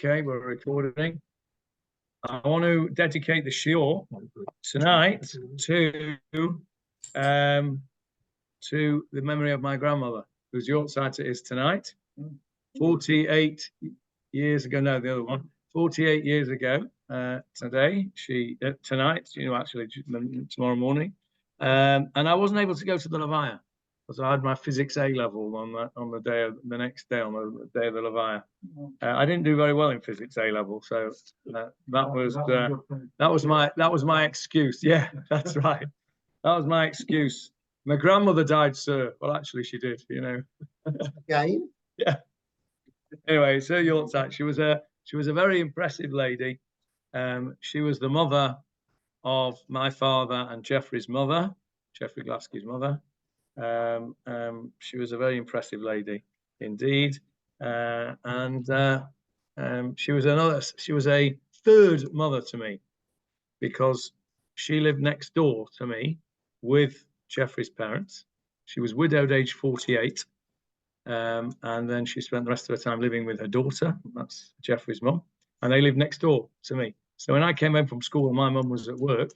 Okay, we're recording. I want to dedicate the Shiur tonight to the memory of my grandmother, whose Yortzeit it is tonight. 48 years ago, no, the other one. 48 years ago today, tonight, actually tomorrow morning. And I wasn't able to go to the Levaya because I had my physics A level on the next day, on the day of the Levaya. I didn't do very well in physics A level, so that was my excuse. Yeah, that's right. That was my excuse. My grandmother died, sir. Well, actually, she did. Again? Yeah. Anyway, Sir Yortzeit, she was a very impressive lady. She was the mother of my father and Jeffrey's mother, Jeffrey Glasky's mother. She was a very impressive lady indeed, and she was a third mother to me, because she lived next door to me with Jeffrey's parents. She was widowed, age 48. And then she spent the rest of her time living with her daughter. That's Jeffrey's mum. And they lived next door to me. So when I came home from school, my mum was at work.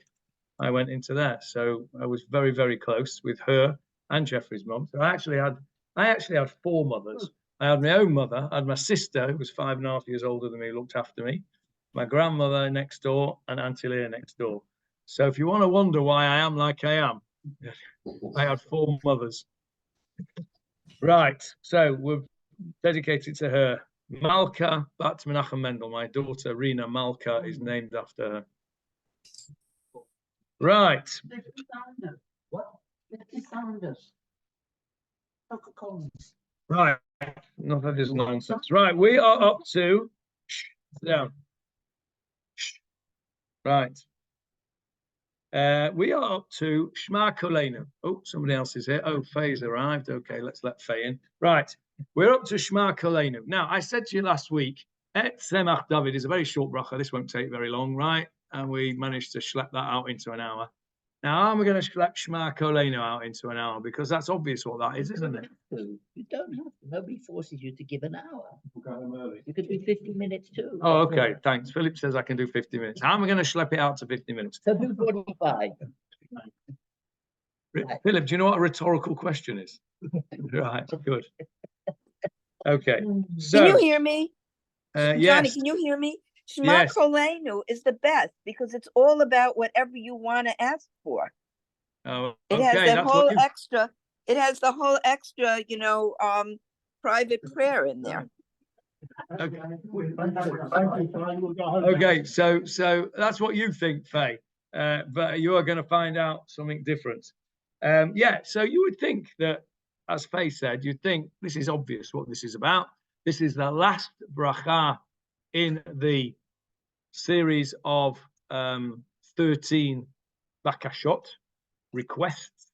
I went into there. So I was very, very close with her and Jeffrey's mum. So I actually had four mothers. I had my own mother. I had my sister, who was 5.5 years older than me, looked after me. My grandmother next door, and Auntie Leah next door. So if you want to wonder why I am like I am, I had four mothers. Right, so we've dedicated to her. Malka Bat Menachem Mendel, my daughter Rina Malka, is named after her. Right. What? Right, enough of this nonsense. Right, we are up to. Sit down. Right. We are up to Shema Kolenu. Oh, somebody else is here. Oh, Faye's arrived. Okay, let's let Faye in. Right, we're up to Shema Kolenu. Now, I said to you last week, Et Semach David is a very short bracha. This won't take very long, right? And we managed to schlep that out into an hour. Now, I'm going to schlep Shema Kolenu out into an hour, because that's obvious what that is, isn't it? You don't have to. Nobody forces you to give an hour. You could do 50 minutes too. Oh, okay. Thanks. Philip says I can do 50 minutes. How am I going to schlep it out to 50 minutes? So do 45. Philip, do you know what a rhetorical question is? Right, good. Okay. So, can you hear me? Johnny, yes. can you hear me? Shema Kolenu is the best, because it's all about whatever you want to ask for. Oh, it okay. has that That's whole extra. It has the whole extra, private prayer in there. Okay. Okay. So that's what you think, Faye. But you are going to find out something different. Yeah. So you would think that, as Faye said, you'd think this is obvious what this is about. This is the last bracha in the series of 13 bakashot, requests.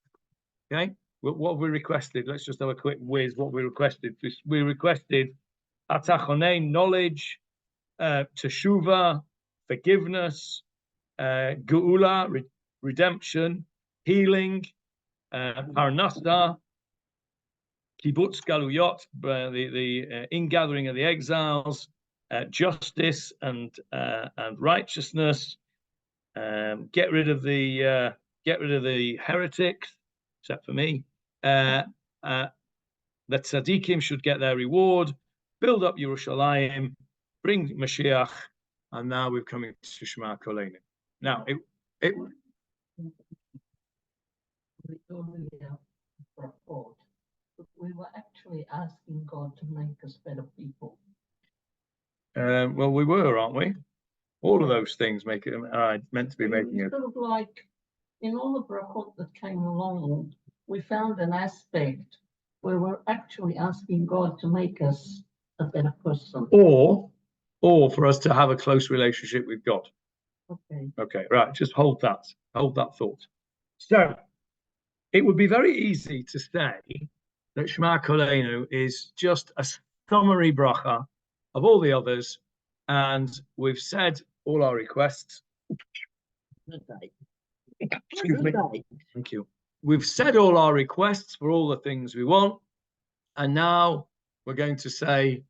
Okay, what have we requested? Let's just have a quick whiz. What we requested? We requested atachonei, knowledge, teshuva, forgiveness, geula, redemption, healing, parnasa, kibbutz galuyot, the ingathering of the exiles, justice and righteousness, get rid of the heretics, except for me. The tzaddikim should get their reward, build up Yerushalayim, bring Mashiach, and now we're coming to Shema Kolenu. Now, we were actually asking God to make us better people. Well, we were, aren't we? All of those things make it meant to be making it. Sort of like in all the brachot that came along, we found an aspect where we're actually asking God to make us a better person. Or for us to have a close relationship with God. Okay. Okay, right. Just hold that thought. So it would be very easy to say that Shema Kolenu is just a summary bracha of all the others, and we've said all our requests. Excuse me. Thank you. We've said all our requests for all the things we want, and now we're going to say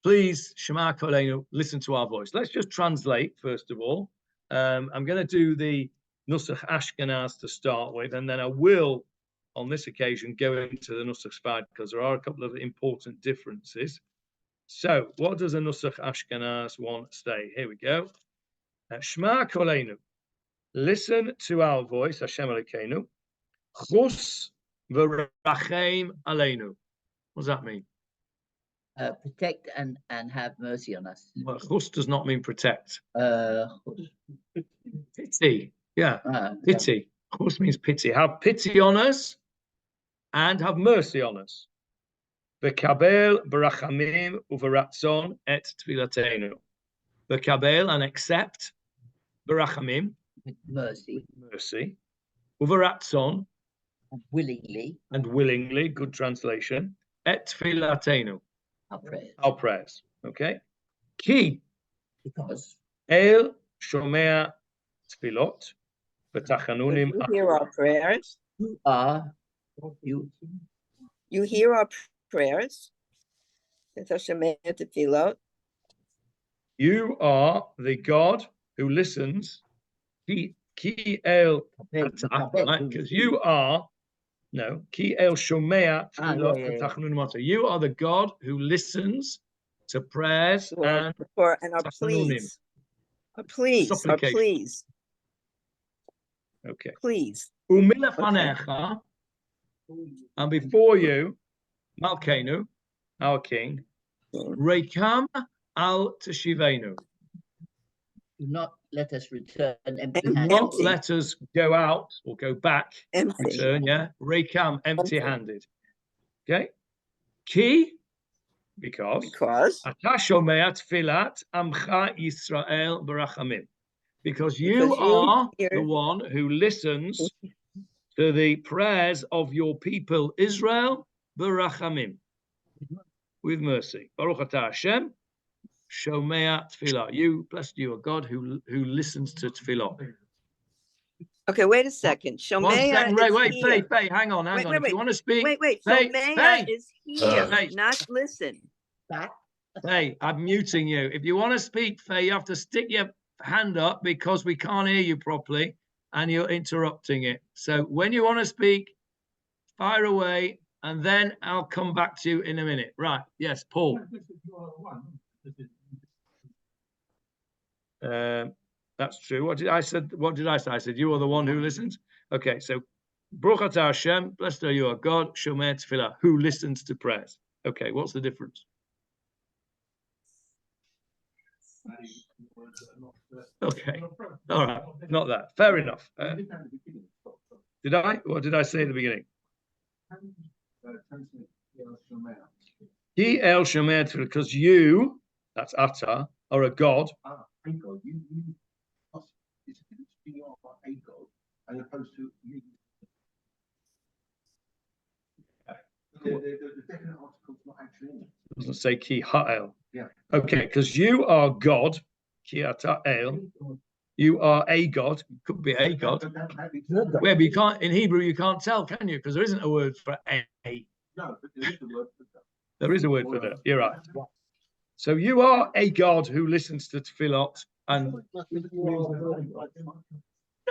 please, Shema Koleinu, listen to our voice. Let's just translate, first of all. I'm going to do the Nusach Ashkenaz to start with, and then I will, on this occasion, go into the Nusach Sfard, because there are a couple of important differences. So, what does the Nusach Ashkenaz want say? Here we go. Shema Koleinu, listen to our voice, Hashem Elokeinu. Chus v'rachem aleinu. What does that mean? Protect and have mercy on us. Well, chus does not mean protect. Chus. Pity. Yeah, pity. Chus means pity. Have pity on us and have mercy on us. V'kabel b'rachamim u'v'ratzon et tfilateinu. V'kabel, and accept, b'rachamim, With mercy. mercy, u'v'ratzon, And willingly. Good translation, et tfilateinu, Our prayers. our prayers. Okay? Ki Because el Shomea tfilot v'tachanunim. You hear our prayers. you are, you You hear our prayers. It's a Shomea Tefilot. You are the God who listens. Ki el, because you are, no, ki el Shomea tfilot v'tachanunim. You are the God who listens to prayers and And our Tachanunim. pleas. Our pleas. Our Supplication. pleas. okay. Please. Umilefanecha, and before you, Malkeinu, our King, Rekam al Teshivenu. do not let us return Do empty Do handed. not Empty. let us go out or go back, Empty. return, yeah. Rekam, empty-handed. Okay? Ki, because Ata shomea tfilat amcha Yisrael barachamim. Because you Because you are hear- the one who listens to the prayers of your people Israel barachamim, with mercy. Baruch atah Hashem, Shomea tfilah. You, blessed you are God who listens to tefillah. Okay, wait a second. One Shomea second, is wait, here. Faye, hang on. Wait, If you want to speak, Wait. Faye, Shomea is here, Faye. not listen. Faye, I'm muting you. If you want to speak, Faye, you have to stick your hand up because we can't hear you properly and you're interrupting it. So when you want to speak, fire away, and then I'll come back to you in a minute. Right? Yes, Paul. That's true. What did I say? I said you are the one who listens. Okay, so Baruch atah Hashem, blessed are you, our God, Shomea Tefilah, who listens to prayers. Okay, what's the difference? Okay, all right, not that. Fair enough. Did I? What did I say at the beginning? He el Shomea Tefilah, because you, that's Ata, are a God. As opposed to you. The definite article's not actually in it. It doesn't say ki ha'el. Yeah. Okay, because you are God, ki ata el. You are a God. Could be a God. Where you can't in Hebrew you can't tell, can you? Because there isn't a word for a. No, but there is a word for that. There is a word for that. You're right. So you are a God who listens to tefillot, and no,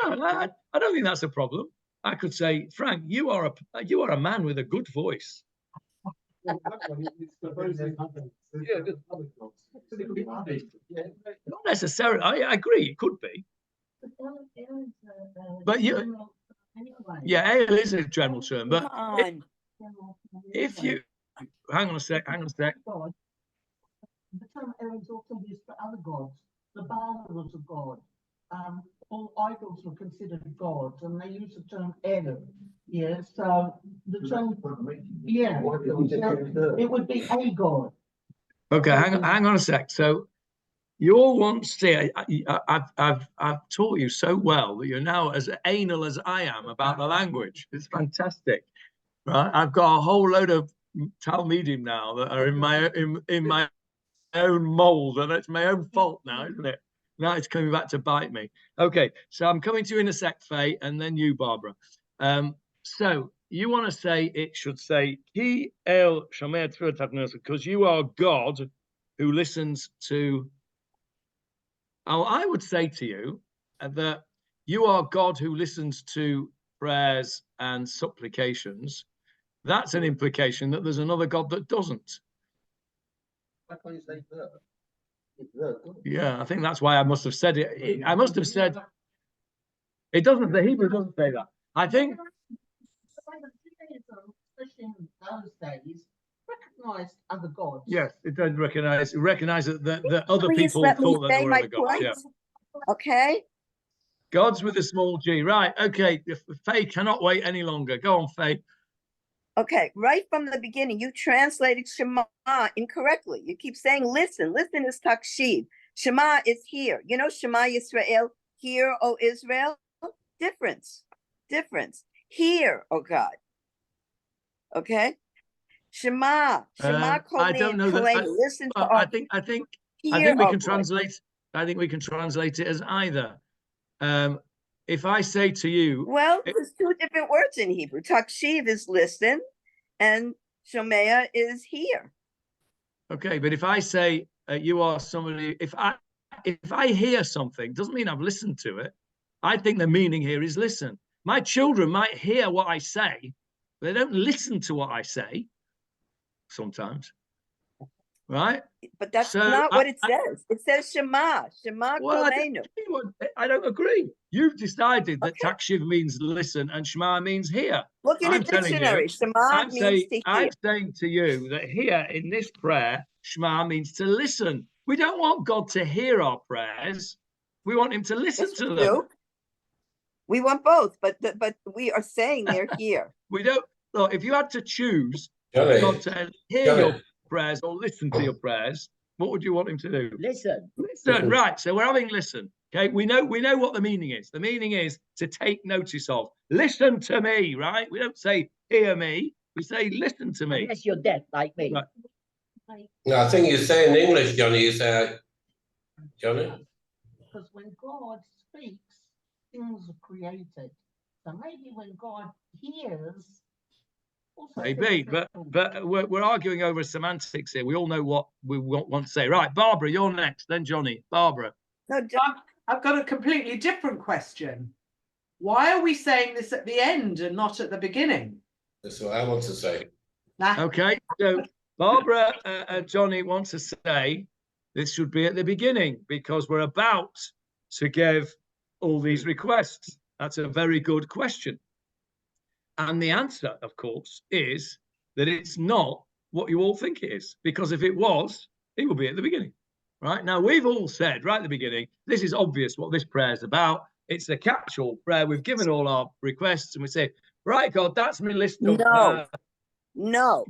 I don't think that's a problem. I could say, Frank, you are a man with a good voice. Not necessarily. I agree. It could be. But you, yeah, ale is a general term. But if you hang on a sec. The term El is also used for other gods. The Baal was a god. All idols were considered gods, and they use the term El. Yeah, so the term, yeah, it would be a god. Okay, hang on a sec. So you all want to see. I've taught you so well that you're now as anal as I am about the language. It's fantastic, right? I've got a whole load of Talmudim now that are in my own mold, and it's my own fault now, isn't it? Now it's coming back to bite me. Okay, so I'm coming to you in a sec, Faye, and then you, Barbara. So you want to say it should say Ki El Shomea Tefillah, because you are God who listens to, oh, I would say to you that you are God who listens to prayers and supplications. That's an implication that there's another God that doesn't. Why can't you say the? It's the God. Yeah, I think that's why I must have said it. I must have said, it doesn't, the Hebrew doesn't say that. I think, Especially in those days, recognised other gods. yes, it does recognize that other Please people let me thought that say there were my other gods. point. Yeah. Okay, Gods with a small g. Right. Okay. Faye cannot wait any longer. Go on, Faye. okay, right from the beginning, you translated Shema incorrectly. You keep saying listen. Listen is takshiv. Shema is here. You know, Shema Yisrael, hear, O Israel. Difference. Hear, O God. Okay. Shema I don't know that. listen to I our think hear we our can voice. translate. I think we can translate it as either. If I say to you, Well, there's two different words in Hebrew. Takshiv is listen, and Shomea is hear. okay, but if I say you are somebody, if I hear something, doesn't mean I've listened to it. I think the meaning here is listen. My children might hear what I say, but they don't listen to what I say sometimes, right? But that's So not what it says. It says Shema Well, Kolenu. I don't agree. You've decided that Okay. takshiv means listen and shema means hear. Look in the I'm telling you, dictionary. Shema means to hear. I'm saying to you that here in this prayer, shema means to listen. We don't want God to hear our prayers. We want him to listen Yes, to we them. do. We want both, but we are saying they're here. We don't. Look, if you had to choose Johnny, God to hear your prayers or listen to your prayers, what would you want him to do? Listen. Listen, right. So we're having listen. Okay, we know what the meaning is. The meaning is to take notice of. Listen to me, right? We don't say hear me. We say listen to me. Unless you're deaf like me. Right. No, I think you say in English, Johnny, you say, Johnny? Because when God speaks, things are created. So maybe when God hears, also Maybe, things but we're arguing over semantics here. We all know what we want to say. Right, Barbara, you're next. Then Johnny. Barbara. No, I've got a completely different question. Why are we saying this at the end and not at the beginning? That's what I want to say. Okay, so Barbara and Johnny want to say this should be at the beginning because we're about to give all these requests. That's a very good question. And the answer, of course, is that it's not what you all think it is. Because if it was, it would be at the beginning. Right? Now, we've all said right at the beginning, this is obvious what this prayer is about. It's a catch-all prayer. We've given all our requests and we say, right, God, that's my list of... No.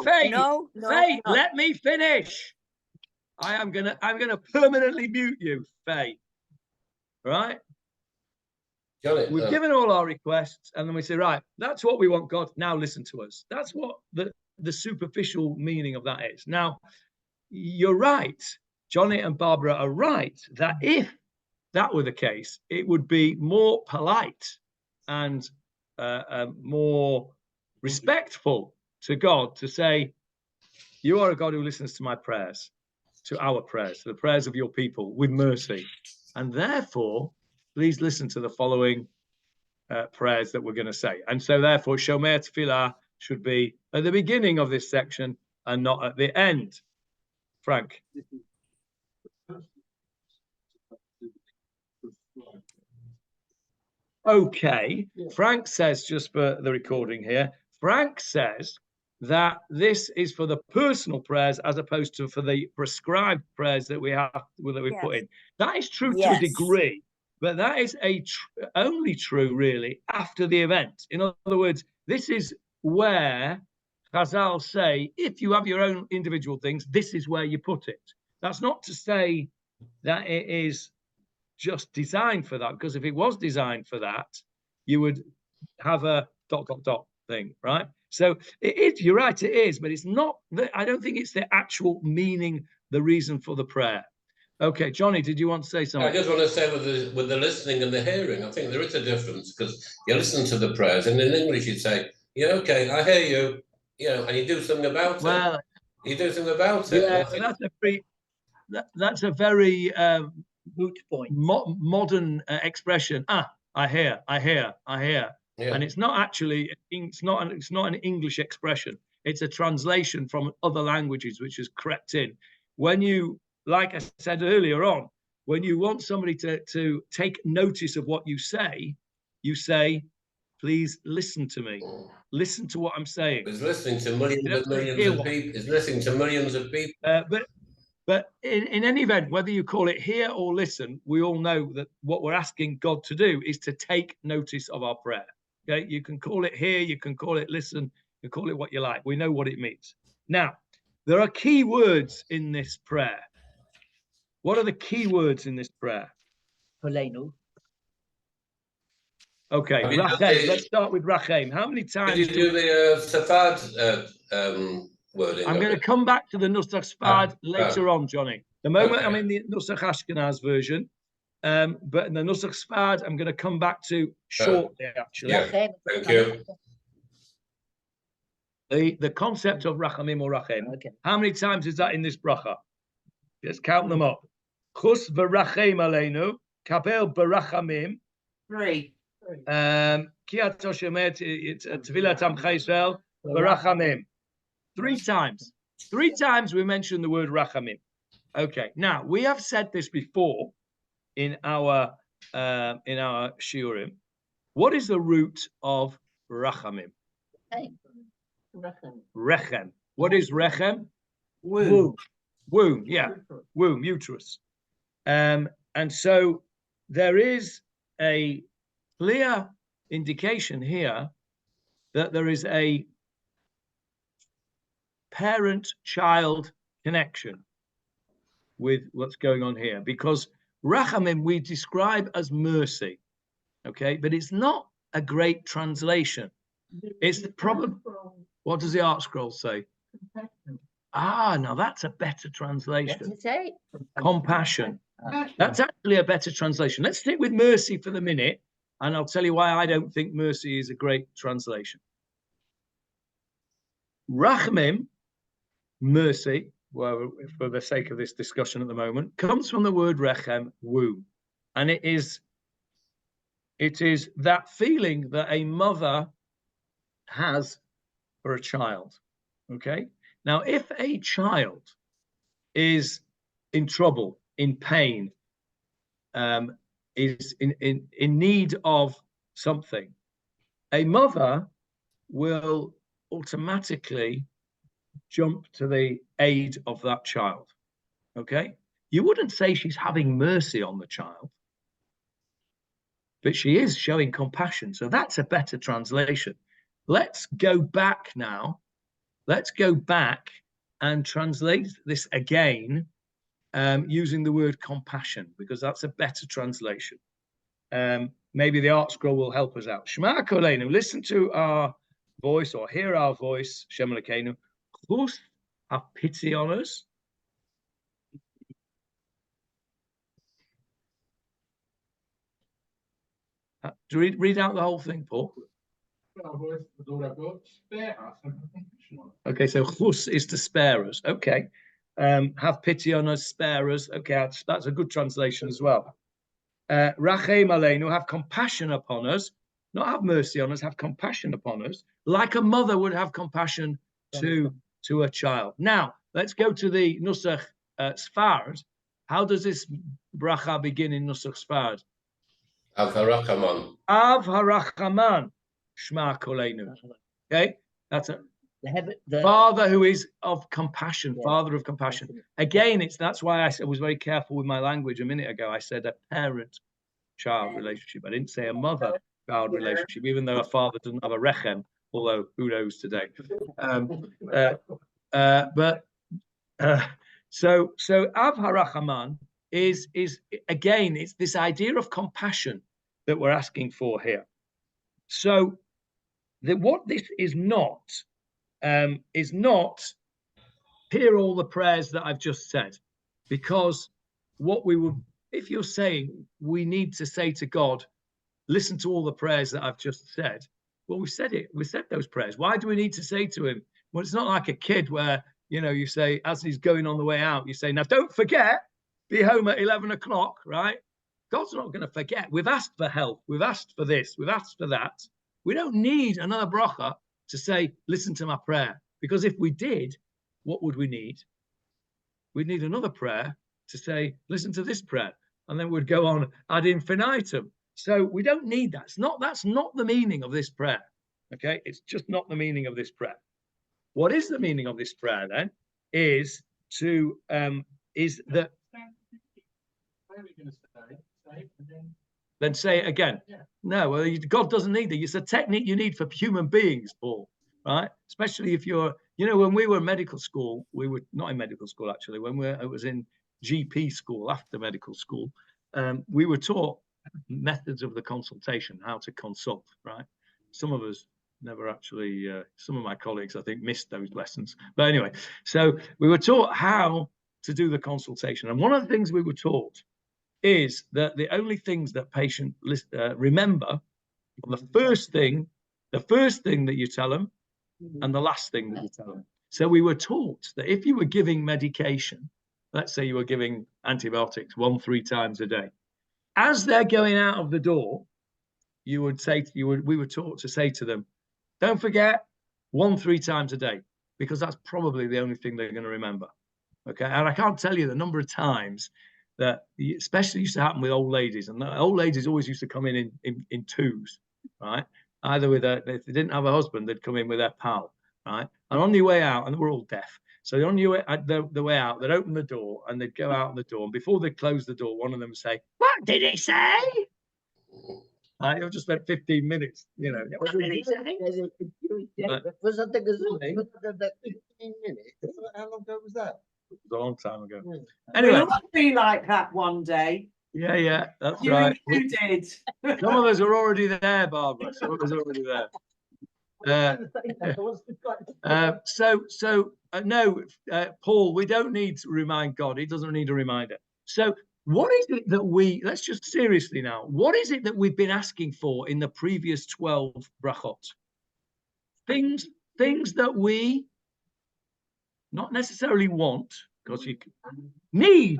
Faye, let me finish. I'm gonna permanently mute you, Faye. Right? Johnny, We've given all our requests, and then we say, right, that's what we want, God. Now listen to us. That's what the superficial meaning of that is. Now, you're right. Johnny and Barbara are right that if that were the case, it would be more polite and more respectful to God to say, you are a God who listens to my prayers, to our prayers, to the prayers of your people with mercy. And therefore, please listen to the following prayers that we're going to say. And so therefore, Shomea Tefilah should be at the beginning of this section and not at the end. Frank. Okay. Frank says, just for the recording here, Frank says that this is for the personal prayers as opposed to for the prescribed prayers that we put in. That is true to a degree, but that is only true really after the event. In other words, this is where Chazal say, if you have your own individual things, this is where you put it. That's not to say that it is just designed for that, because if it was designed for that, you would have a ... thing, right? So it is, you're right, it is, but it's not I don't think it's the actual meaning, the reason for the prayer. Okay, Johnny, did you want to say something? I just want to say with the listening and the hearing, I think there is a difference, because you listen to the prayers, and in English you say, yeah, okay, I hear you, and you do something about it. You do something about it. Yeah, Nothing. that's a very Moot point. modern expression. I hear. Yeah. And it's not actually, it's not an English expression. It's a translation from other languages which has crept in. When you, like I said earlier on, when you want somebody to take notice of what you say, please listen to me. Listen to what I'm saying. He's listening to millions You don't and millions hear of what- people. He's listening to millions of people. But in any event, whether you call it hear or listen, we all know that what we're asking God to do is to take notice of our prayer. Okay, you can call it hear, you can call it listen, you call it what you like. We know what it means. Now, there are key words in this prayer. What are the key words in this prayer? Polenu. Okay, Have you done Rachem. the- Let's start with Rachem. How many Did times you do do the Safad wording I'm of going to it? come back to the Nusach Sfard later on, Johnny. The moment Okay. I'm in the Nusach Ashkenaz version, but in the Nusach Sfard, I'm going to come back to shortly, actually. Yeah. Thank you. The concept of Rachamim or Rachem. Okay. How many times is that in this bracha? Let's count them up. Chus v'rachem aleinu, kabel b'rachamim, 3. Kiat Shomea, Tefilah Tamcha Israel, b'rachamim. 3 times. 3 times we mention the word rachamim. Okay. Now we have said this before in our shiurim. What is the root of rachamim? Rechem. What is rechem? Womb. Womb. Yeah. Womb. Uterus. And so there is a clear indication here that there is a parent-child connection with what's going on here, because rachamim we describe as mercy, okay, but it's not a great translation. It's the problem. What does the Art Scroll say? Now that's a better What's translation. it say? Compassion. That's actually a better translation. Let's stick with mercy for the minute, and I'll tell you why I don't think mercy is a great translation. Rachamim, mercy, well, for the sake of this discussion at the moment, comes from the word rechem, womb, and it is that feeling that a mother has for a child. Okay, now if a child is in trouble, in pain, is in need of something, a mother will automatically jump to the aid of that child. Okay, you wouldn't say she's having mercy on the child, but she is showing compassion. So that's a better translation. Let's go back now. Let's go back and translate this again using the word compassion, because that's a better translation. Maybe the Art Scroll will help us out. Shema Kolenu, listen to our voice or hear our voice. Shem Lekenu, Chus, have pity on us. Read out the whole thing, Paul. Okay, so Chus is to spare us. Okay. Have pity on us, spare us. Okay, that's a good translation as well. Rachem aleinu, have compassion upon us, not have mercy on us, have compassion upon us, like a mother would have compassion to a child. Now, let's go to the Nusach Sfard. How does this bracha begin in Nusach Sfard? Av harachaman. Av harachaman, shma kolenu. Okay, that's a Father who is of compassion, Father of compassion. Again, that's why I was very careful with my language a minute ago. I said a parent-child relationship. I didn't say a mother-child relationship, even though a father doesn't have a rechem, although who knows today. So Av Harachaman is again, it's this idea of compassion that we're asking for here. So what this is not hear all the prayers that I've just said, because what we would, if you're saying we need to say to God, listen to all the prayers that I've just said, well, we said those prayers. Why do we need to say to him? Well, it's not like a kid where you say, as he's going on the way out, you say, now don't forget, be home at 11 o'clock, right? God's not going to forget. We've asked for help. We've asked for this. We've asked for that. We don't need another bracha to say, listen to my prayer. Because if we did, what would we need? We'd need another prayer to say, listen to this prayer. And then we'd go on ad infinitum. So we don't need that. That's not the meaning of this prayer. Okay? It's just not the meaning of this prayer. What is the meaning of this prayer then? Is that then say it again. Yeah. No, well, God doesn't need it. It's a technique you need for human beings, Paul, right? Especially if you're, when we were in medical school, we were not in medical school actually, it was in GP school after medical school, we were taught methods of the consultation, how to consult, right? Some of us never actually, some of my colleagues, I think, missed those lessons. But anyway, so we were taught how to do the consultation. And one of the things we were taught is that the only things that patients remember, the first thing that you tell them and the last thing that you tell them. So we were taught that if you were giving medication, let's say you were giving antibiotics 1-3 times a day, as they're going out of the door, we were taught to say to them, don't forget 1-3 times a day, because that's probably the only thing they're going to remember. Okay. And I can't tell you the number of times that, especially used to happen with old ladies, and the old ladies always used to come in twos, right? Either with if they didn't have a husband, they'd come in with their pal, right? And on the way out, and we're all deaf, so on the way out, they'd open the door and they'd go out the door, and before they close the door, one of them would say, "What did he say?" You've just spent 15 minutes, What did he say? Was that the gazoo? 15 minutes? How long ago was that? It was a long time ago. Yeah. Anyway, We'll all be like that one day. yeah, that's You right. included. Some of us are already there, Barbara. Some of us are already there. No, Paul, we don't need to remind God. He doesn't need a reminder. So what is it that let's just seriously now, what is it that we've been asking for in the previous 12 brachot? Things that we not necessarily want, because you need.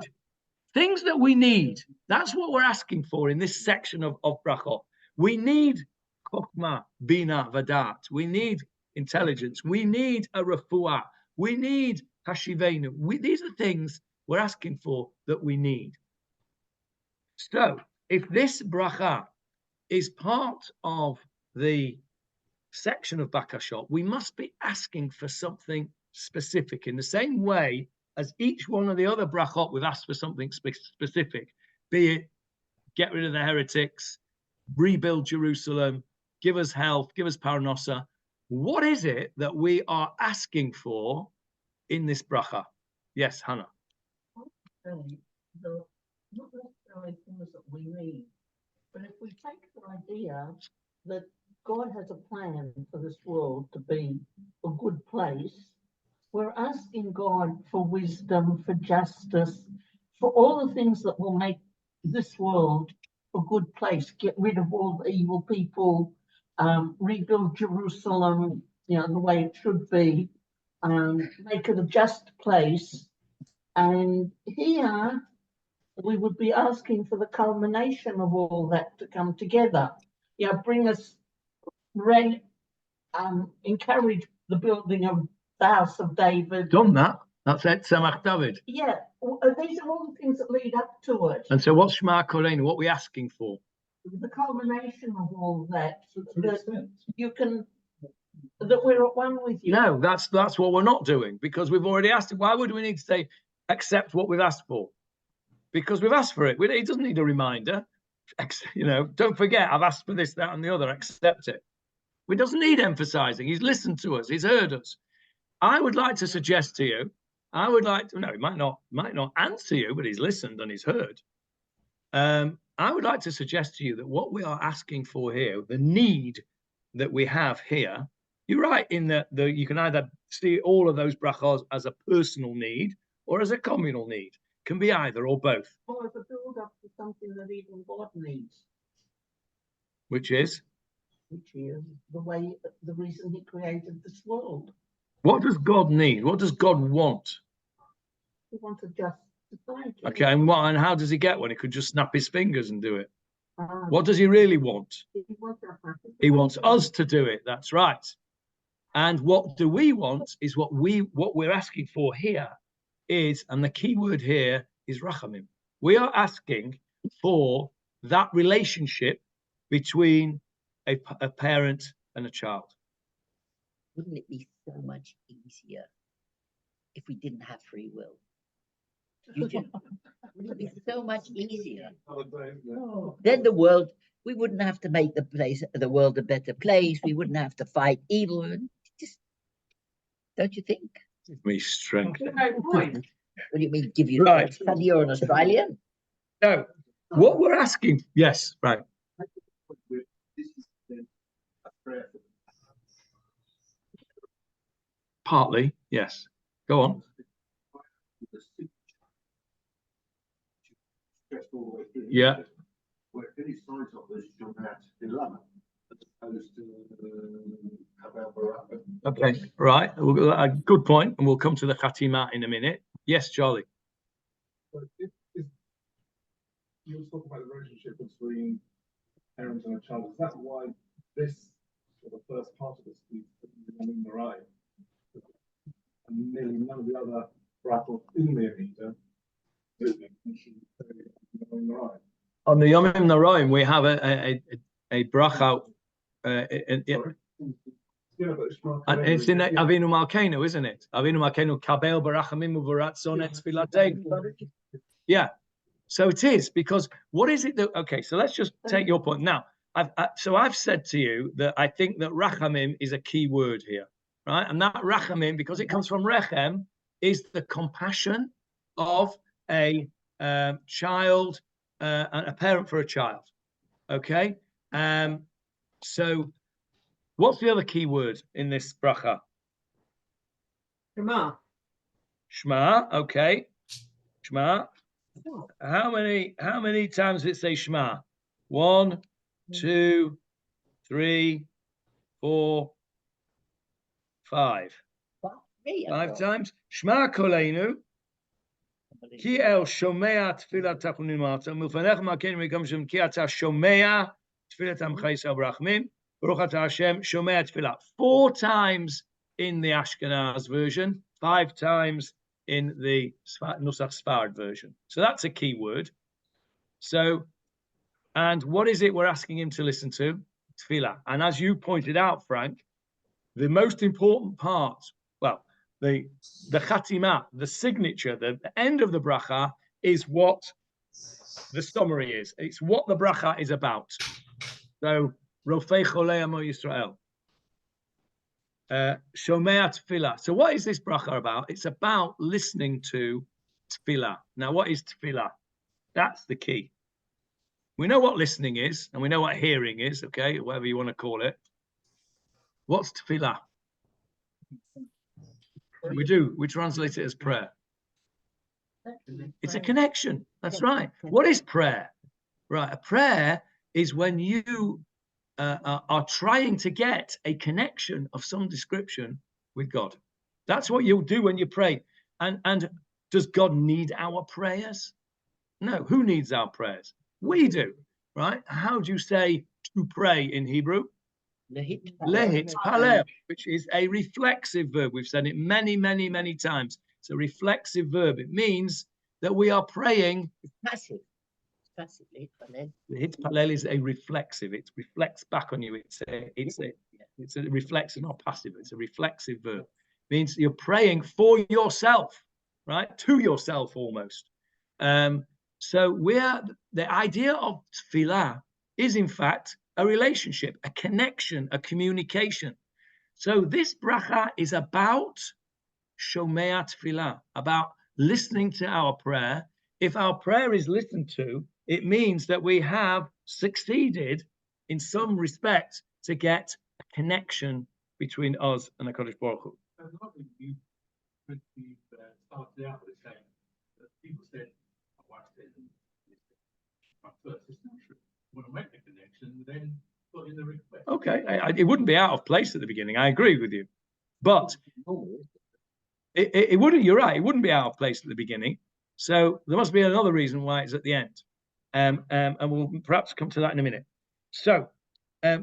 Things that we need. That's what we're asking for in this section of brachot. We need chokmah, bina, vadat. We need intelligence. We need a refuah. We need hashivenu. These are things we're asking for that we need. So, if this bracha is part of the section of bakashot, we must be asking for something specific in the same way as each one of the other brachot, we've asked for something specific, be it get rid of the heretics, rebuild Jerusalem, give us health, give us parnosa. What is it that we are asking for in this bracha? Yes, Hannah. Not necessarily things that we need, but if we take the idea that God has a plan for this world to be a good place, we're asking God for wisdom, for justice, for all the things that will make this world a good place, get rid of all the evil people, rebuild Jerusalem, the way it should be, make it a just place. And here we would be asking for the culmination of all that to come together. Bring us, encourage the building of the house of David. Done that. That's it, Tzemach David. Yeah, these are all the things that lead up to it. And so what's Shema Koreinu? What are we asking for? The culmination of all that that we're at one with you. No, that's what we're not doing, because we've already asked it. Why would we need to say accept what we've asked for? Because we've asked for it. It doesn't need a reminder. Don't forget, I've asked for this, that, and the other. Accept it. It doesn't need emphasizing. He's listened to us. He's heard us. I would like to suggest to you, he might not answer you, but he's listened and he's heard. I would like to suggest to you that what we are asking for here, the need that we have here, you're right in that you can either see all of those brachos as a personal need or as a communal need. Can be either or both. Or as a build-up to something that even God needs. Which is? Which is the reason he created this world. What does God need? What does God want? We want to just society. Okay, and how does he get one? He could just snap his fingers and do it. Um, What does he really want? he wants our He wants us to do it. That's right. And what do we want is what we're asking for here is, and the key word here is rachamim. We are asking for that relationship between a parent and a child. Wouldn't it be so much easier if we didn't have free will? You just, wouldn't it be so much easier? Then the world, we wouldn't have to make the world a better place. We wouldn't have to fight evil. Just, don't you think? Give me strength. No point. What do you mean? Give you Right. suddenly you're an Australian? No, what we're asking, yes, right. Partly, yes. Go on. Yeah. Where any signs of this Shomea Tefilah, as opposed to Bracha. Okay, right. A good point, and we'll come to the Khatima in a minute. Yes, Charlie. You were talking about the relationship between parents and a child. Is that why this, or the first part of this, is in the right? And nearly none of the other brachot in the Amida in the right. On the Yomim Noraim, we have a bracha. And it's in Avinu Malkeinu, isn't it? Avinu Malkeinu kabel barachamim uvaratzon et tfilateinu. Yeah. So it is, because what is it that, okay, so let's just take your point. Now, I've said to you that I think that rachamim is a key word here, right? And that rachamim, because it comes from rechem, is the compassion of a child, a parent for a child, okay? So what's the other key word in this bracha? Shema. Shema, okay. Shema. How many times did it say Shema? 1, 2, 3, 4, 5. 5 times. Shema koleinu. Ki el Shomea Tefilah tachunim mata. Milfanech makeinu mikam shem ki ata Shomea Tefilah tamcha Yisrael brachmim. Baruch ata Hashem Shomea Tefilah. 4 times in the Ashkenaz version. 5 times in the Nusach Sfarad version. So that's a key word. So, and what is it we're asking him to listen to? Tefilah. And as you pointed out, Frank, the most important part, well, the Khatimah, the signature, the end of the bracha is what the summary is. It's what the bracha is about. So, Rofei Cholei Amo Yisrael. Shomea Tefilah. So what is this bracha about? It's about listening to Tefilah. Now, what is Tefilah? That's the key. We know what listening is, and we know what hearing is, okay, whatever you want to call it. What's Tefilah? We do. We translate it as prayer. It's a connection. That's right. What is prayer? Right. A prayer is when you are trying to get a connection of some description with God. That's what you'll do when you pray. And does God need our prayers? No. Who needs our prayers? We do, right? How do you say to pray in Hebrew? Lehit Palel, which is a reflexive verb. We've said it many, many, many times. It's a reflexive verb. It means that we are praying. It's passive. Passive. Lehit palel is a reflexive. It reflects back on you. It's a reflexive, not passive. It's a reflexive verb. It means you're praying for yourself, right? To yourself almost. So the idea of tefillah is in fact a relationship, a connection, a communication. So this bracha is about Shomea Tefilah, about listening to our prayer. If our prayer is listened to, it means that we have succeeded in some respect to get a connection between us and the Kodesh Baruch Hu. You started out with saying that people said, first, it's not true. Want to make the connection, then put in the request. Okay, it wouldn't be out of place at the beginning. I agree with you, but It wouldn't, you're right, it wouldn't be out of place at the beginning. So there must be another reason why it's at the end. And we'll perhaps come to that in a minute. So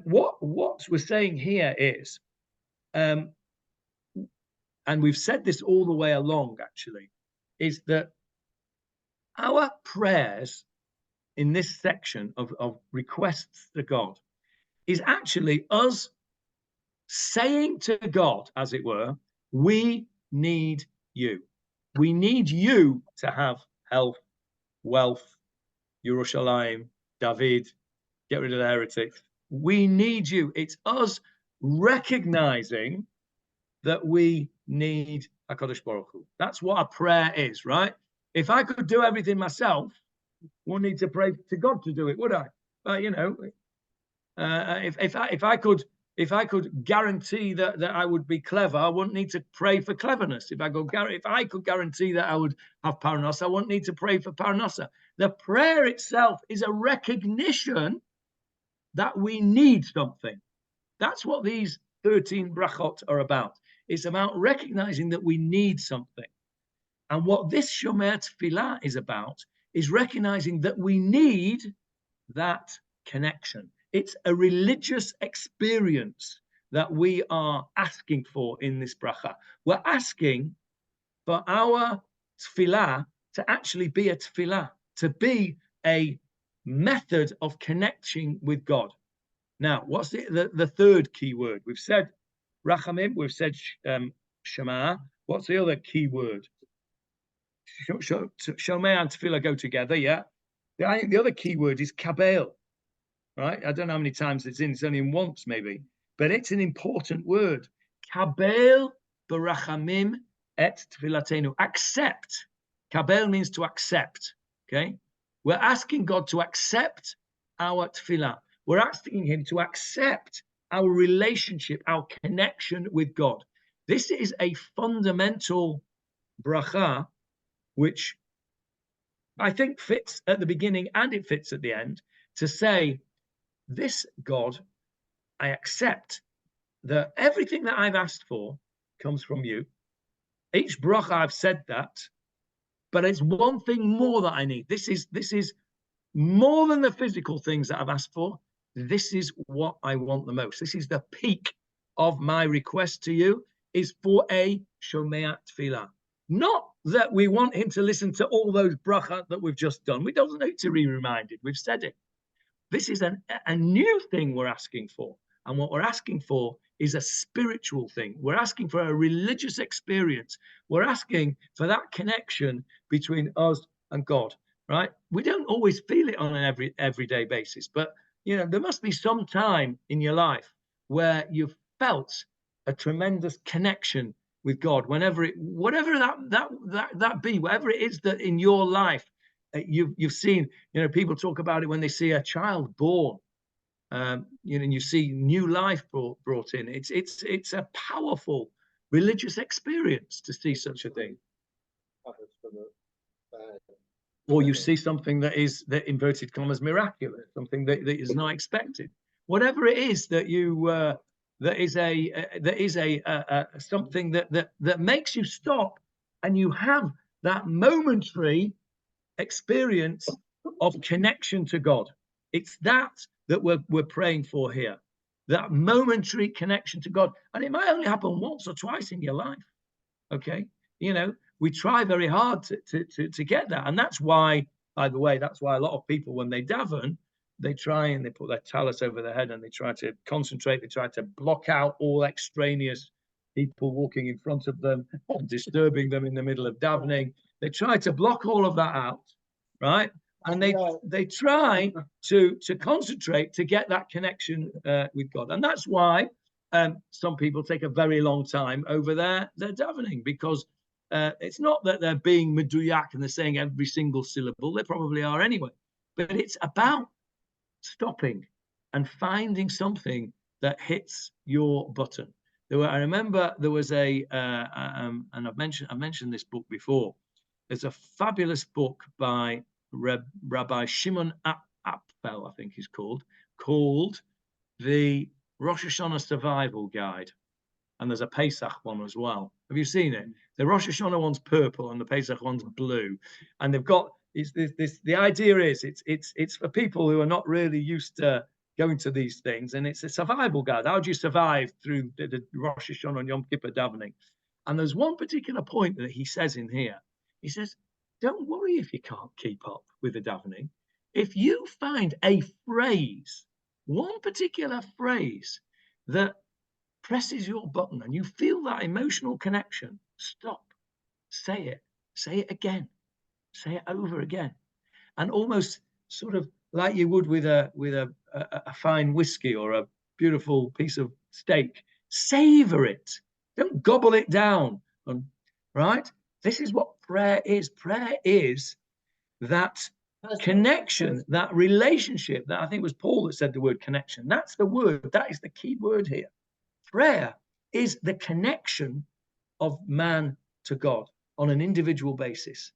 what we're saying here is, and we've said this all the way along actually, is that our prayers in this section of requests to God is actually us saying to God, as it were, we need you. We need you to have health, wealth, Yerushalayim, David, get rid of the heretics. We need you. It's us recognizing that we need HaKadosh Baruch Hu. That's what a prayer is, right? If I could do everything myself, wouldn't need to pray to God to do it, would I? But you know, if I could guarantee that I would be clever, I wouldn't need to pray for cleverness. If I could guarantee that I would have parnasa, I wouldn't need to pray for parnasa. The prayer itself is a recognition that we need something. That's what these 13 brachot are about. It's about recognizing that we need something. And what this Shomea Tefilah is about is recognizing that we need that connection. It's a religious experience that we are asking for in this bracha. We're asking for our tefillah to actually be a tefillah, to be a method of connecting with God. Now, what's the third key word? We've said rachamim, we've said Shema. What's the other key word? Shomea and Tefilah go together, yeah. I think the other key word is kabel, right? I don't know how many times it's only in once maybe, but it's an important word. Kabel barachamim et tefilatenu. Accept. Kabel means to accept, okay? We're asking God to accept our tefillah. We're asking him to accept our relationship, our connection with God. This is a fundamental bracha, which I think fits at the beginning and it fits at the end, to say, this God, I accept that everything that I've asked for comes from you. Each bracha I've said that, but it's one thing more that I need. This is more than the physical things that I've asked for. This is what I want the most. This is the peak of my request to you, is for a Shomea Tefilah. Not that we want him to listen to all those bracha that we've just done. We don't need to be reminded. We've said it. This is a new thing we're asking for. And what we're asking for is a spiritual thing. We're asking for a religious experience. We're asking for that connection between us and God, right? We don't always feel it on an everyday basis, but you know, there must be some time in your life where you've felt a tremendous connection with God, whatever that be, whatever it is that in your life you've seen. You know, people talk about it when they see a child born. You know, and you see new life brought in. It's a powerful religious experience to see such a thing. Or you see something that is, that inverted commas, miraculous, something that is not expected. Whatever it is that you that is something that makes you stop and you have that momentary experience of connection to God. It's that we're praying for here, that momentary connection to God. And it might only happen once or twice in your life, okay? You know, we try very hard to get that. And that's why, by the way, that's why a lot of people, when they daven, they try and they put their talus over their head and they try to concentrate, they try to block out all extraneous people walking in front of them and disturbing them in the middle of davening. They try to block all of that out, right? And they try to concentrate to get that connection with God. And that's why some people take a very long time over their davening, because it's not that they're being meduyak and they're saying every single syllable. They probably are anyway. But it's about stopping and finding something that hits your button. I remember there was and I've mentioned this book before. There's a fabulous book by Rabbi Shimon Apfel, I think he's called the Rosh Hashanah Survival Guide. And there's a Pesach one as well. Have you seen it? The Rosh Hashanah one's purple and the Pesach one's blue, and they've got the idea is it's for people who are not really used to going to these things, and it's a survival guide. How do you survive through the Rosh Hashanah and Yom Kippur davening? And there's one particular point that he says in here. He says, don't worry if you can't keep up with the davening. If you find a phrase, one particular phrase that presses your button and you feel that emotional connection, stop, say it again, say it over again, and almost sort of like you would with a fine whiskey or a beautiful piece of steak, savor it. Don't gobble it down. Right? This is what prayer is. Prayer is that connection, that relationship. That I think was Paul that said the word connection. That's the word. That is the key word here. Prayer is the connection of man to God on an individual basis.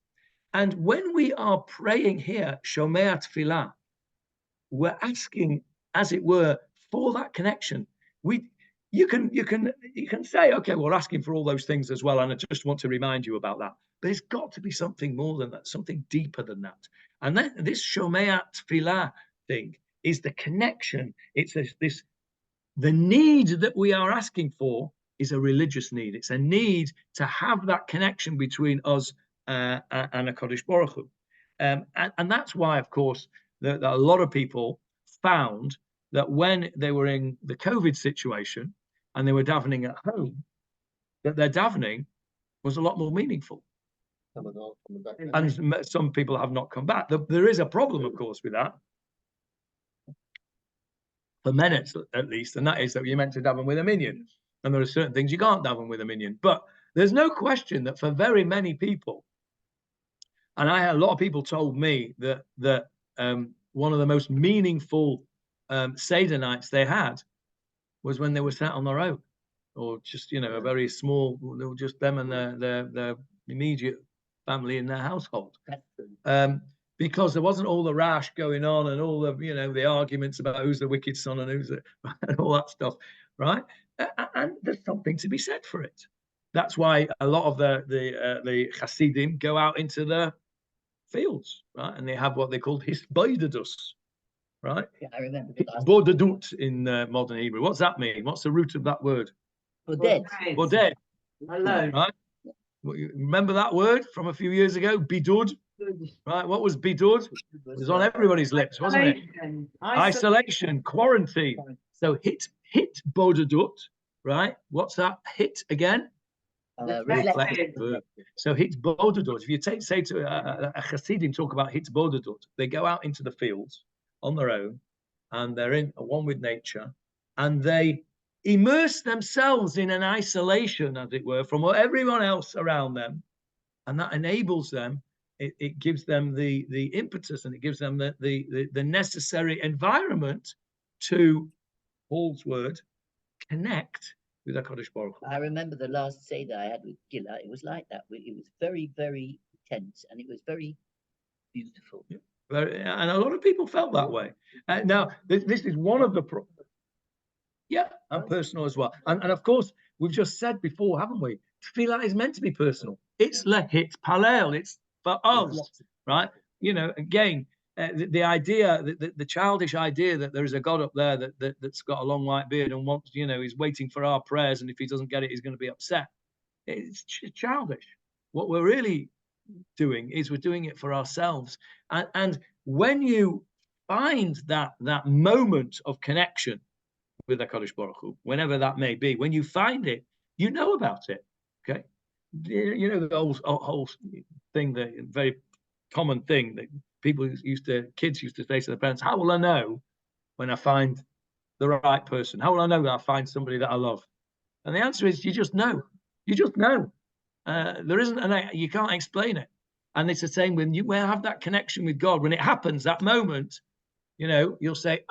And when we are praying here, Shomea Tefilah, we're asking, as it were, for that connection. You can say, okay, we're asking for all those things as well, and I just want to remind you about that. But it's got to be something more than that, something deeper than that. And then this Shomea Tefilah thing is the connection. It's the need that we are asking for is a religious need. It's a need to have that connection between us and a Kodesh Baruch Hu. And that's why, of course, that a lot of people found that when they were in the COVID situation and they were davening at home, that their davening was a lot more meaningful. And some people have not come back. There is a problem, of course, with that. For men at least, and that is that you're meant to daven with a minyan. And there are certain things you can't daven with a minyan. But there's no question that for very many people, and I had a lot of people told me that one of the most meaningful Seder nights they had was when they were sat on their own, or just, a very small, just them and their immediate family in their household. Because there wasn't all the rash going on and all the, the arguments about who's the wicked son and and all that stuff, right? And there's something to be said for it. That's why a lot of the Hasidim go out into the fields, right? And they have what they call hisbaidadus, right? Yeah, I remember. Hisbodadut in modern Hebrew. What's that mean? What's the root of that word? Boded. Boded. Alone. Right? Remember that word from a few years ago? Bidud. Right? What was bidud? It was on everybody's lips, wasn't it? Isolation, quarantine. So hit bodadut, right? What's that hit again? Reflective. So hit bodadut. If you say to a Hasidim talk about hit bodadut, they go out into the fields on their own, and they're in one with nature, and they immerse themselves in an isolation, as it were, from everyone else around them, and that enables them. It gives them the impetus, and it gives them the necessary environment to, Paul's word, connect with HaKadosh Baruch Hu. I remember the last Seder I had with Gila. It was like that. It was very, very intense, and it was very beautiful. Yeah. And a lot of people felt that way. Now, this is one of the problems. Yeah, and personal as well. And of course, we've just said before, haven't we? Tefilah is meant to be personal. It's lehit palel. It's for us, right? Again, the idea, the childish idea that there is a God up there that's got a long white beard and wants, he's waiting for our prayers, and if he doesn't get it, he's going to be upset. It's childish. What we're really doing is we're doing it for ourselves. And when you find that moment of connection with the Kodesh Baruch Hu, whenever that may be, when you find it, you know about it. Okay, the whole thing, the very common thing that kids used to say to their parents: "How will I know when I find the right person? How will I know that I find somebody that I love?" And the answer is, you just know. You just know. There isn't, you can't explain it. And it's the same when you have that connection with God. When it happens, that moment, you'll say,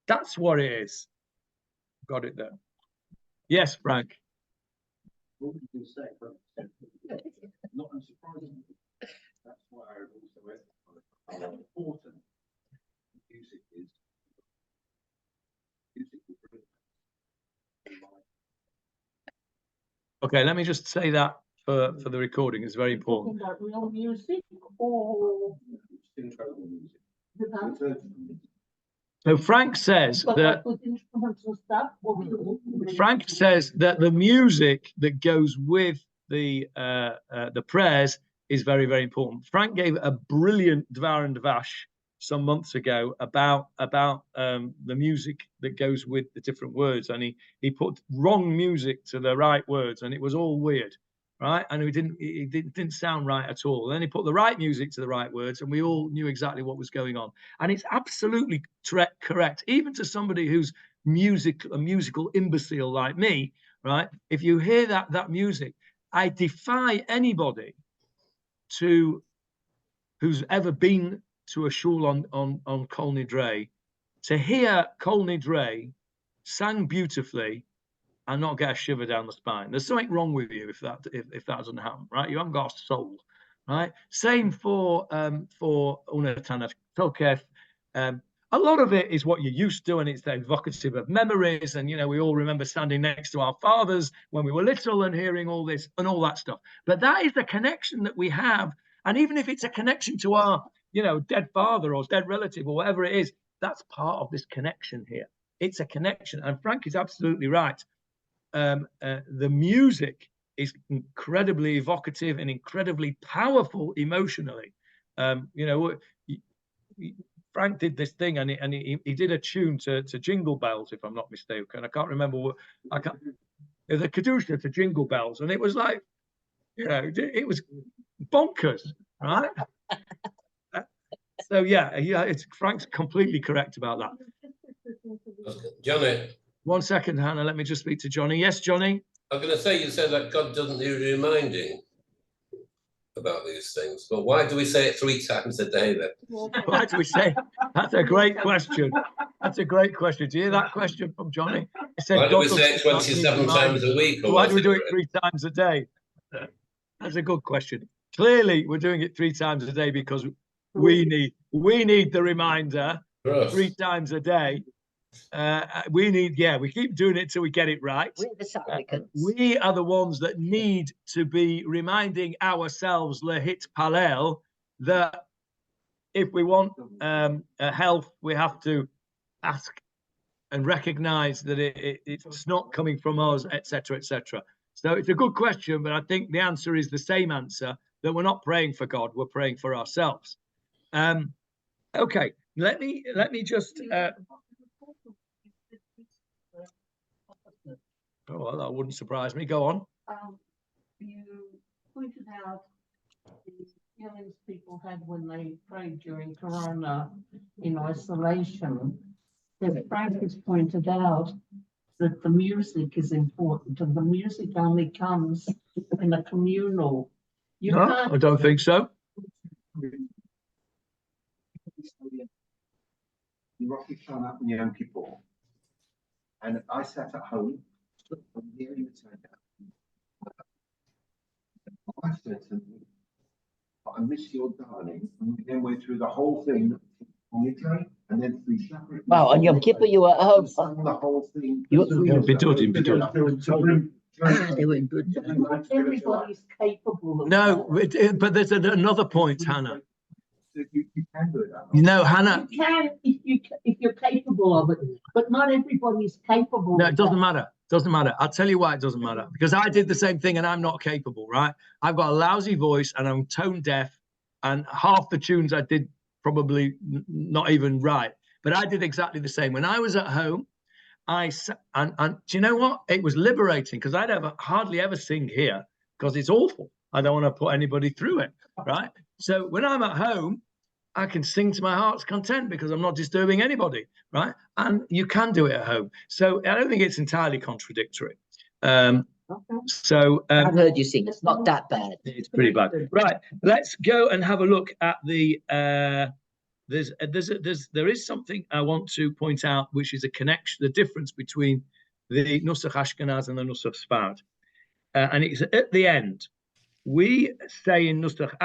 that's what it is. Got it there. Yes, Frank. What would you say? Not unsurprisingly, that's why I also emphasize how important music is. Music will bring Okay, let me just say that for the recording. It's very Talking important. about real music or So Frank says but that like with instruments and stuff? Frank says that the music that goes with the prayers is very, very important. Frank gave a brilliant Dvar and Dvash some months ago about the music that goes with the different words, and he put wrong music to the right words, and it was all weird, right? And it didn't sound right at all. And then he put the right music to the right words, and we all knew exactly what was going on. And it's absolutely correct, even to somebody who's a musical imbecile like me, right? If you hear that music, I defy anybody who's ever been to a shul on Kol Nidrei to hear Kol Nidrei sang beautifully and not get a shiver down the spine. There's something wrong with you if that doesn't happen, right? You haven't got a soul, right? Same for Unatana Tokef. A lot of it is what you're used to, and it's the evocative of memories. And we all remember standing next to our fathers when we were little and hearing all this and all that stuff. But that is the connection that we have. And even if it's a connection to our, dead father or dead relative or whatever it is, that's part of this connection here. It's a connection. And Frank is absolutely right. The music is incredibly evocative and incredibly powerful emotionally. Frank did this thing, and he did a tune to Jingle Bells, if I'm not mistaken. I can't remember what the Kedusha to Jingle Bells, and it was like, it was bonkers, right? So yeah, it's Frank's completely correct about that. Johnny. 1 second, Hannah. Let me just speak to Johnny. Yes, Johnny. I was going to say, you said that God doesn't need reminding about these things, but why do we say it 3 times a day then? Why do we say? That's a great question. That's a great question. Do you hear that question from Johnny? He said, Why do we say it 27 times a week? Why do we do it 3 times a day? That's a good question. Clearly, we're doing it 3 times a day because we need the reminder 3 times a day. We keep doing it till we get it right. We're the supplicants. We are the ones that need to be reminding ourselves, lehit palel, that if we want health, we have to ask and recognize that it's not coming from us, etc., etc. So it's a good question, but I think the answer is the same answer, that we're not praying for God, we're praying for ourselves. Okay, let me just. Well, that wouldn't surprise me. Go on. You pointed out the feelings people had when they prayed during Corona in isolation. That Frank has pointed out that the music is important, and the music only comes in a communal. No, I don't think so. Rosh Hashanah and Yom Kippur, and I sat at home. I'm hearing the sound. I said to them, I miss your darling. And we then went through the whole thing on Midday, and then through Shabbat. Wow, on Yom Kippur you were at home. The whole thing. They were in good. Not everybody's capable of No, that. but there's another point, Hannah. You can do that. No, Hannah. You can if you're capable of it, but not everybody's capable. No, of it doesn't that. matter. Doesn't matter. I'll tell you why it doesn't matter. Because I did the same thing and I'm not capable, right? I've got a lousy voice and I'm tone deaf, and half the tunes I did probably not even right. But I did exactly the same. When I was at home, and do you know what? It was liberating, because I'd hardly ever sing here because it's awful. I don't want to put anybody through it, right? So when I'm at home, I can sing to my heart's content because I'm not disturbing anybody, right? And you can do it at home. So I don't think it's entirely contradictory. I've heard you sing. It's not that bad. It's pretty bad. Right. Let's go and have a look at the. There is something I want to point out, which is a connection, the difference between the Nusach Ashkenaz and the Nusach Sfard, and it's at the end. We say in Nusach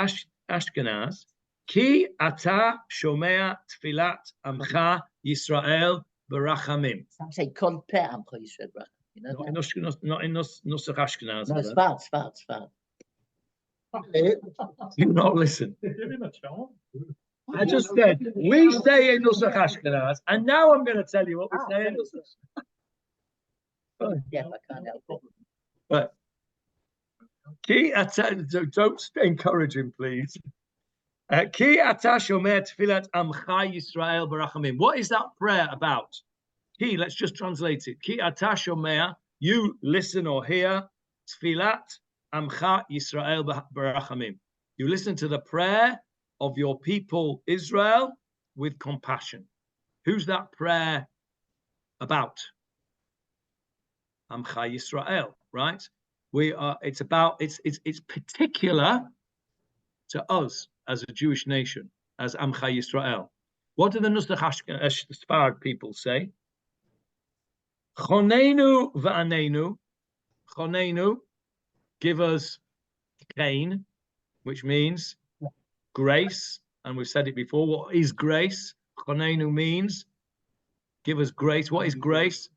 Ashkenaz, Ki ata Shomea Tefilat Amcha Yisrael Barachamim. Some say Kol Peh Amcha Yisrael Barachamim. Not in Nusach Ashkenaz. No, Sfard. Do not listen. I just said, we say in Nusach Ashkenaz, and now I'm going to tell you what we say in Nusach. Yeah, I can't help it. But don't encourage him, please. Ki ata shomer tefilat amcha Yisrael barachamim. What is that prayer about? Ki, let's just translate it. Ki ata shomer, you listen or hear, tefilat amcha Yisrael barachamim. You listen to the prayer of your people Israel with compassion. Who's that prayer about? Amcha Yisrael, right? It's particular to us as a Jewish nation, as Amcha Yisrael. What do the Nusach Sfarad people say? Chonenu va'anenu. Chonenu, give us gain, which means grace. And we've said it before. What is grace? Chonenu means give us grace. What is grace?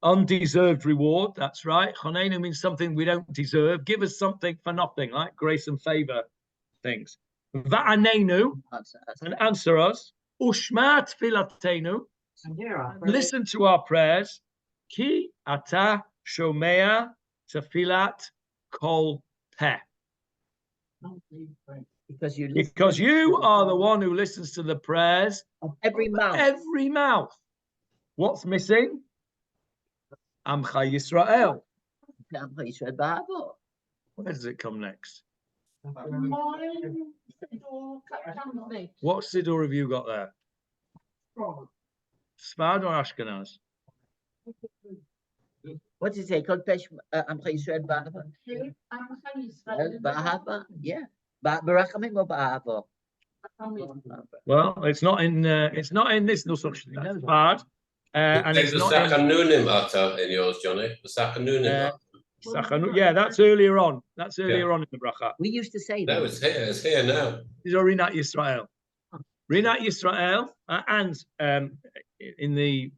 Undeserved reward. That's right. Chonenu means something we don't deserve. Give us something for nothing, like grace and favor things. Va'anenu, and answer us. Ushma tfilatenu, listen to our prayers. Ki ata shomea tefilat kol peh. Because you are the one who listens to the prayers of every mouth. Every mouth. What's missing? Amcha Yisrael. Where does it come next? What Siddur have you got there? Sfarad or Ashkenaz? What does it say? Amcha Yisrael ba'ahava? Yeah. Barachamim or ba'ahava? Well, it's not in this Nusach Sfarad. And it's the not Sachanunim ata in yours, Johnny. The Sachanunim. Yeah, that's earlier on. That's earlier on in the bracha. We used to say that. No, it's here. It's here now. These are Rinat Yisrael. Rinat Yisrael, and in the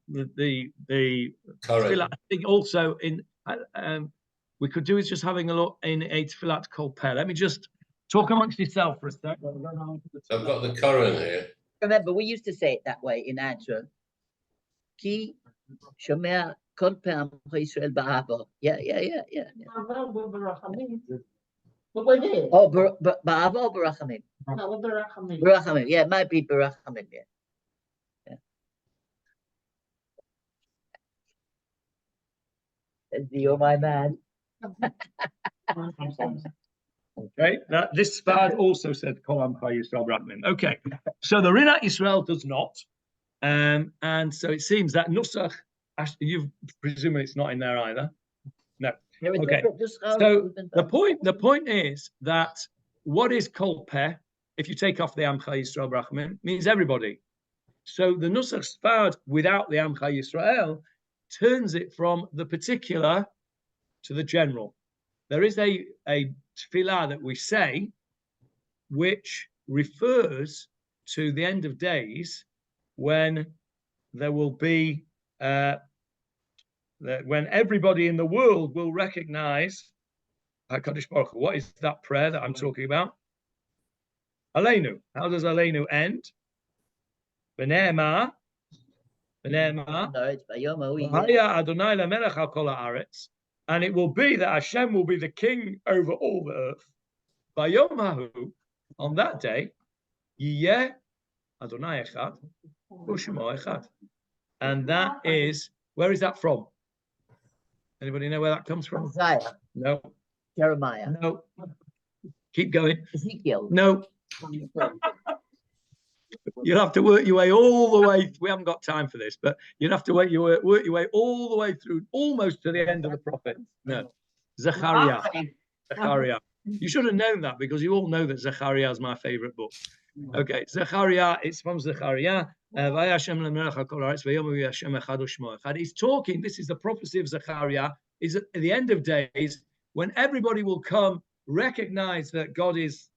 Tefilah, I think also in we could do is just having a look in a Tefilat Kol Peh. Let me just talk amongst yourself for a second. I've got the Koran here. Remember, we used to say it that way in answer. Ki Shomea Kol Peh Amcha Yisrael ba'ahava. Yeah. Oh, ba'ahava or barachamim? No, barachamim. Barachamim. Yeah, it might be barachamim. Yeah. You're my man. Okay, this Sfarad also said Kol Amcha Yisrael barachamim. Okay, so the Rinat Yisrael does not, and so it seems that Nusach, you presumably it's not in there either. No. Okay. So the point is that what is Kol Peh, if you take off the Amcha Yisrael barachamim, means everybody. So the Nusach Sfarad without the Amcha Yisrael turns it from the particular to the general. There is a Tefilah that we say which refers to the end of days when there will be when everybody in the world will recognize HaKadosh Baruch Hu. What is that prayer that I'm talking about? Aleinu. How does Aleinu end? V'ne'emah. Adonai lemelech al kol haaretz. And it will be that Hashem will be the king over all the earth. Vayom hahu, on that day, yiyeh Adonai echad, u'shemo echad. And that is, where is that from? Anybody know where that comes from? Isaiah. No. Jeremiah. No. Keep going. Ezekiel. No. You'll have to work your way all the way. We haven't got time for this, but you'll have to work your way all the way through, almost to the end of the prophet. No. Zechariah. Zechariah. You should have known that because you all know that Zechariah is my favorite book. Okay, Zechariah, it's from Zechariah. He's talking, this is the prophecy of Zechariah, is at the end of days when everybody will come, recognize that God is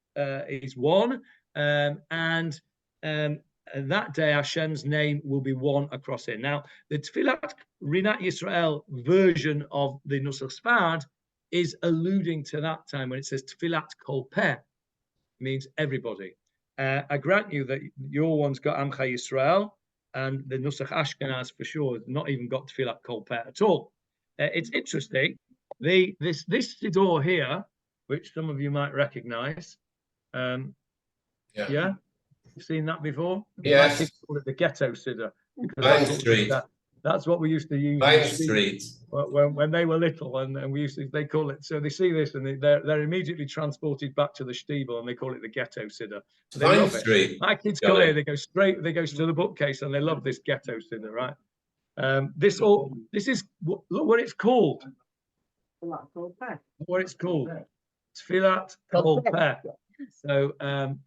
one, and that day Hashem's name will be one across it. Now, the Tefilat Rinat Yisrael version of the Nusach Sfarad is alluding to that time when it says Tefilat Kol Peh, means everybody. I grant you that your one's got Amcha Yisrael, and the Nusach Ashkenaz for sure has not even got Tefilat Kol Peh at all. It's interesting. This Siddur here, which some of you might recognize, yeah, you've seen that before. Yes. My kids call it the Ghetto Siddur because Vine Street. that's what we used to use. Vine Street. When they were little, and we used to, they call it. So they see this and they're immediately transported back to the Shtibel, and they call it the Ghetto Siddur. They Vine love Street. it. My kids come here, they go to the bookcase, and they love this Ghetto Siddur, right? This is look what it's called. What it's called. Tefilat Kol Peh. So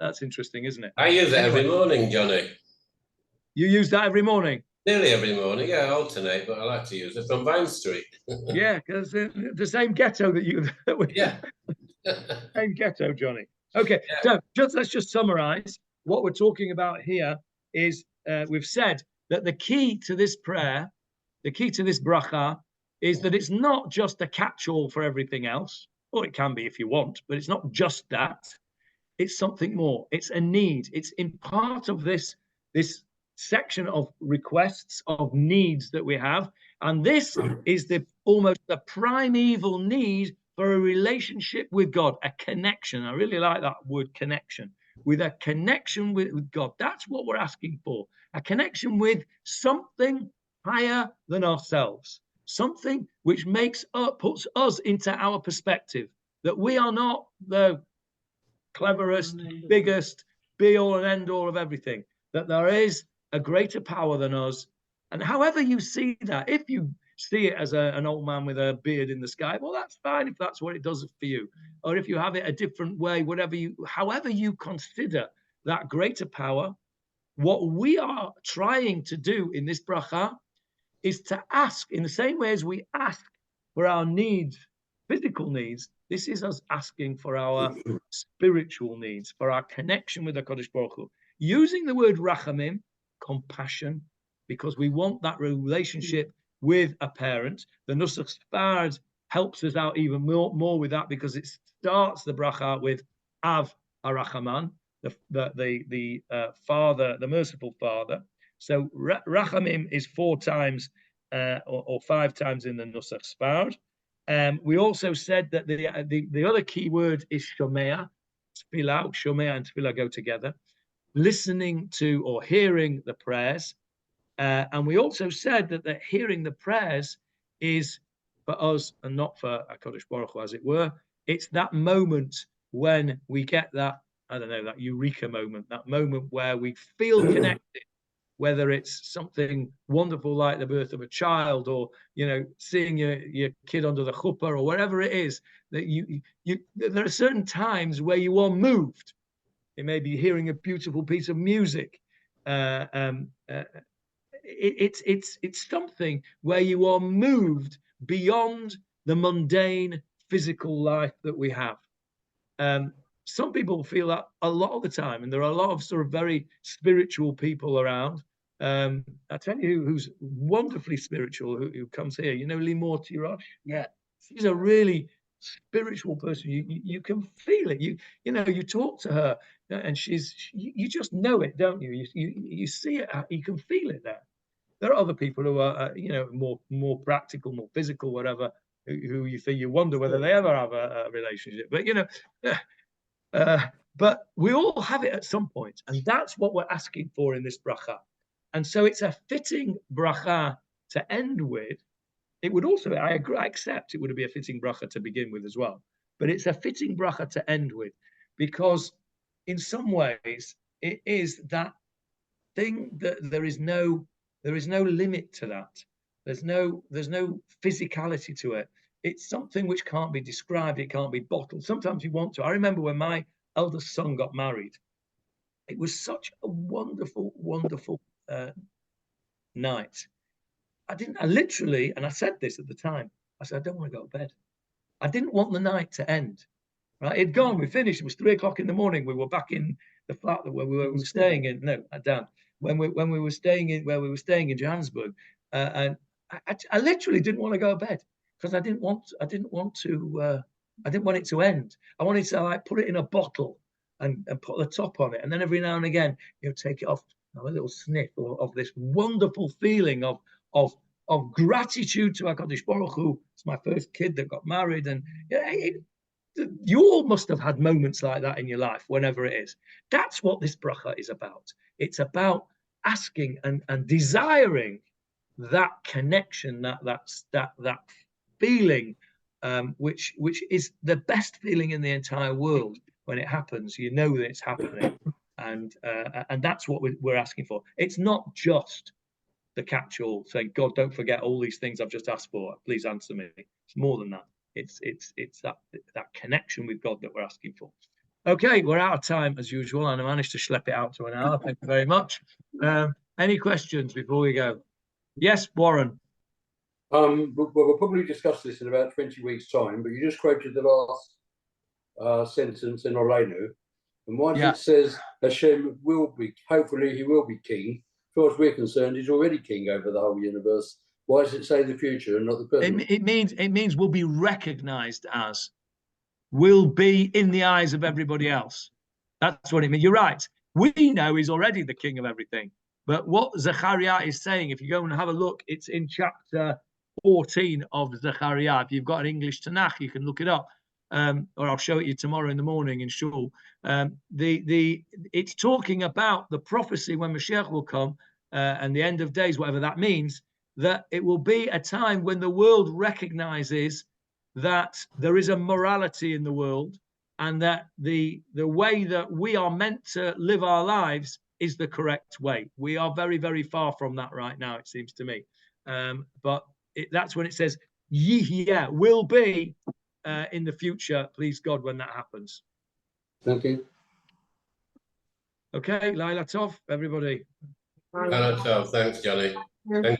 that's interesting, isn't it? I use it every morning, Johnny. You use that every morning? Nearly every morning. Yeah, I alternate, but I like to use it from Vine Street. Yeah, because the same ghetto that you. Yeah. Same ghetto, Johnny. Okay, so let's just summarize. What we're talking about here is we've said that the key to this prayer, the key to this bracha, is that it's not just a catch-all for everything else, or it can be if you want, but it's not just that. It's something more. It's a need. It's in part of this section of requests, of needs that we have, and this is almost the primeval need for a relationship with God, a connection. I really like that word, connection. With a connection with God. That's what we're asking for. A connection with something higher than ourselves. Something which puts us into our perspective. That we are not the cleverest, biggest, be all and end all of everything. That there is a greater power than us. And however you see that, if you see it as an old man with a beard in the sky, well, that's fine if that's what it does for you. Or if you have it a different way, however you consider that greater power, what we are trying to do in this bracha is to ask, in the same way as we ask for our needs, physical needs, this is us asking for our spiritual needs, for our connection with the Kodesh Baruch Hu. Using the word rachamim, compassion, because we want that relationship with a parent. The Nusach Sfard helps us out even more with that, because it starts the bracha with Av Harachaman, the father, the merciful father. So Rachamim is 4 times or 5 times in the Nusach Sfard. We also said that the other key word is Shomea. Tefilah, Shomea and Tefilah go together. Listening to or hearing the prayers. And we also said that hearing the prayers is for us and not for HaKadosh Baruch Hu, as it were. It's that moment when we get that, I don't know, that eureka moment, that moment where we feel connected, whether it's something wonderful like the birth of a child, or, seeing your kid under the chuppah, or whatever it is, that there are certain times where you are moved. It may be hearing a beautiful piece of music. It's something where you are moved beyond the mundane physical life that we have. Some people feel that a lot of the time, and there are a lot of sort of very spiritual people around. I tell you who's wonderfully spiritual, who comes here, Limor Tirosh? Yeah. She's a really spiritual person. You can feel it. You talk to her, and you just know it, don't you? You see it, you can feel it there. There are other people who are, more practical, more physical, whatever, who you wonder whether they ever have a relationship. But but we all have it at some point, and that's what we're asking for in this bracha. And so it's a fitting bracha to end with. It would also, I agree, I accept it would be a fitting bracha to begin with as well. But it's a fitting bracha to end with, because in some ways it is that thing that there is no limit to that. There's no physicality to it. It's something which can't be described. It can't be bottled. Sometimes you want to. I remember when my eldest son got married. It was such a wonderful, wonderful night. I literally, and I said this at the time, I said, I don't want to go to bed. I didn't want the night to end. Right? It'd gone, we finished, it was 3 o'clock in the morning. We were back in the flat where we were staying in, when we were staying in Johannesburg. And I literally didn't want to go to bed, because I didn't want it to end. I wanted to like put it in a bottle and put the top on it, and then every now and again, take it off, have a little sniff of this wonderful feeling of gratitude to HaKadosh Baruch Hu. It's my first kid that got married, and you all must have had moments like that in your life, whenever it is. That's what this bracha is about. It's about asking and desiring that connection, that feeling, which is the best feeling in the entire world. When it happens, you know that it's happening, and that's what we're asking for. It's not just the catch-all saying, God, don't forget all these things I've just asked for. Please answer me. It's more than that. It's that connection with God that we're asking for. Okay, we're out of time as usual, and I managed to schlep it out to an hour. Thank you very much. Any questions before we go? Yes, Warren. We'll probably discuss this in about 20 weeks' time, but you just quoted the last sentence in Orlenu, and once it says Hashem will be, hopefully he will be king. As far as we're concerned, he's already king over the whole universe. Why does it say the future and not the present? It means will be recognized as, will be in the eyes of everybody else. That's what it means. You're right. We know he's already the king of everything. But what Zechariah is saying, if you go and have a look, it's in chapter 14 of Zechariah. If you've got an English Tanakh, you can look it up. Or I'll show it you tomorrow in the morning in Shul. It's talking about the prophecy when Mashiach will come and the end of days, whatever that means, that it will be a time when the world recognizes that there is a morality in the world, and that the way that we are meant to live our lives is the correct way. We are very, very far from that right now, it seems to me. But that's when it says, Yihya will be in the future, please God, when that happens. Thank you. Okay, Laila Tov, everybody. Laila Tov, thanks, Johnny. Thank you.